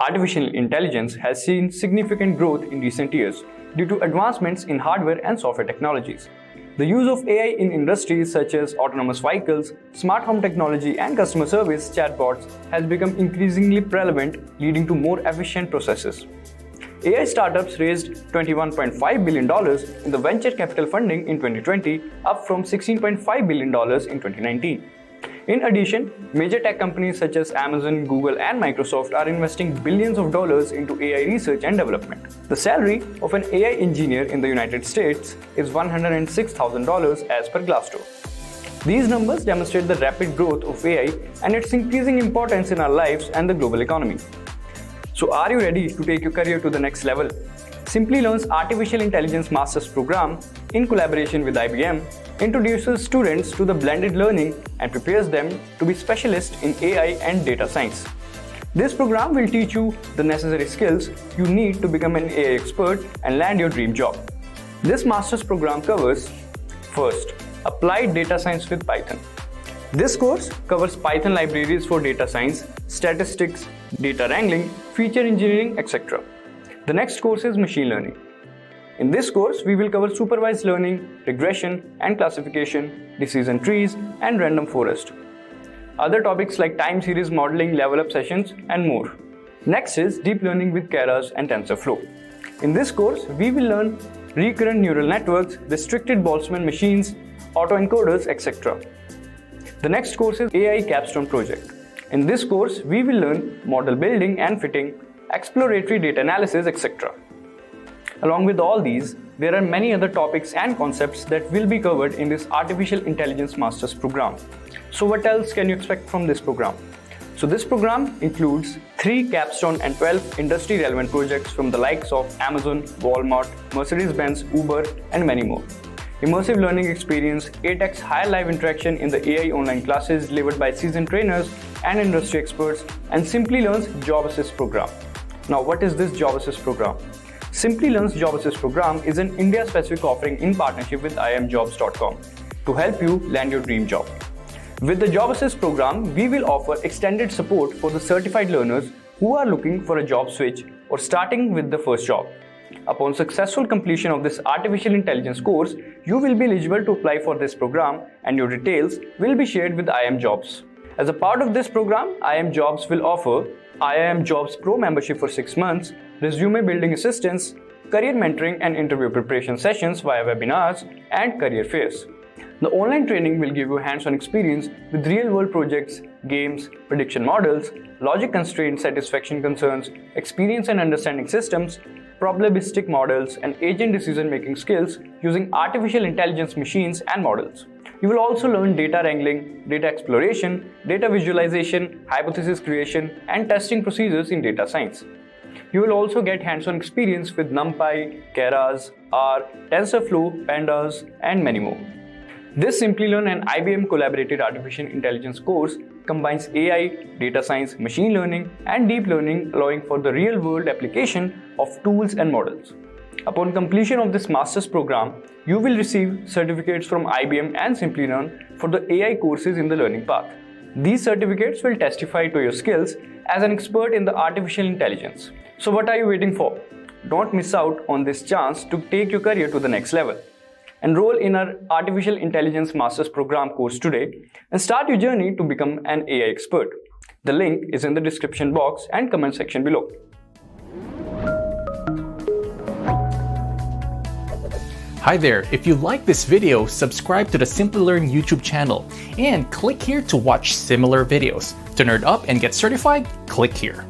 Artificial intelligence has seen significant growth in recent years due to advancements in hardware and software technologies. The use of AI in industries such as autonomous vehicles, smart home technology, and customer service chatbots has become increasingly prevalent, leading to more efficient processes. AI startups raised $21.5 billion in the venture capital funding in 2020, up from $16.5 billion in 2019. In addition, major tech companies such as Amazon, Google, and Microsoft are investing billions of dollars into AI research and development. The salary of an AI engineer in the United States is $106,000 as per Glassdoor. These numbers demonstrate the rapid growth of AI and its increasing importance in our lives and the global economy. So are you ready to take your career to the next level? Simplilearn's Artificial Intelligence Masters program, in collaboration with IBM, introduces students to the blended learning and prepares them to be specialists in AI and data science. This program will teach you the necessary skills you need to become an AI expert and land your dream job. This master's program covers, first, Applied Data Science with Python. This course covers Python libraries for data science, statistics, data wrangling, feature engineering, etc. The next course is Machine Learning. In this course, we will cover supervised learning, regression and classification, decision trees, and random forest. Other topics like time series modeling, level up sessions, and more. Next is Deep Learning with Keras and TensorFlow. In this course, we will learn recurrent neural networks, restricted Boltzmann machines, autoencoders, etc. The next course is AI Capstone Project. In this course, we will learn model building and fitting, exploratory data analysis, etc. Along with all these, there are many other topics and concepts that will be covered in this Artificial Intelligence Masters program. So what else can you expect from this program? So this program includes 3 capstone and 12 industry-relevant projects from the likes of Amazon, Walmart, Mercedes-Benz, Uber, and many more. Immersive learning experience, 8x higher live interaction in the AI online classes delivered by seasoned trainers and industry experts, and Simplilearn's JobAssist program. Now, what is this JobAssist program? Simplilearn's JobAssist program is an India-specific offering in partnership with IIMjobs.com to help you land your dream job. With the JobAssist program, we will offer extended support for the certified learners who are looking for a job switch or starting with the first job. Upon successful completion of this artificial intelligence course, you will be eligible to apply for this program and your details will be shared with IIM Jobs. As a part of this program, IIM Jobs will offer IIM Jobs Pro membership for 6 months, resume building assistance, career mentoring and interview preparation sessions via webinars, and career fairs. The online training will give you hands-on experience with real-world projects, games, prediction models, logic constraints, satisfaction concerns, experience and understanding systems, probabilistic models, and agent decision-making skills using artificial intelligence machines and models. You will also learn data wrangling, data exploration, data visualization, hypothesis creation, and testing procedures in data science. You will also get hands-on experience with NumPy, Keras, R, TensorFlow, Pandas, and many more. This Simplilearn and IBM collaborated artificial intelligence course combines AI, data science, machine learning, and deep learning, allowing for the real-world application of tools and models. Upon completion of this master's program, you will receive certificates from IBM and Simplilearn for the AI courses in the learning path. These certificates will testify to your skills as an expert in the artificial intelligence. So what are you waiting for? Don't miss out on this chance to take your career to the next level. Enroll in our Artificial Intelligence Masters program course today and start your journey to become an AI expert. The link is in the description box and comment section below. Hi there, if you like this video, subscribe to the Simplilearn YouTube channel and click here to watch similar videos. To nerd up and get certified, click here.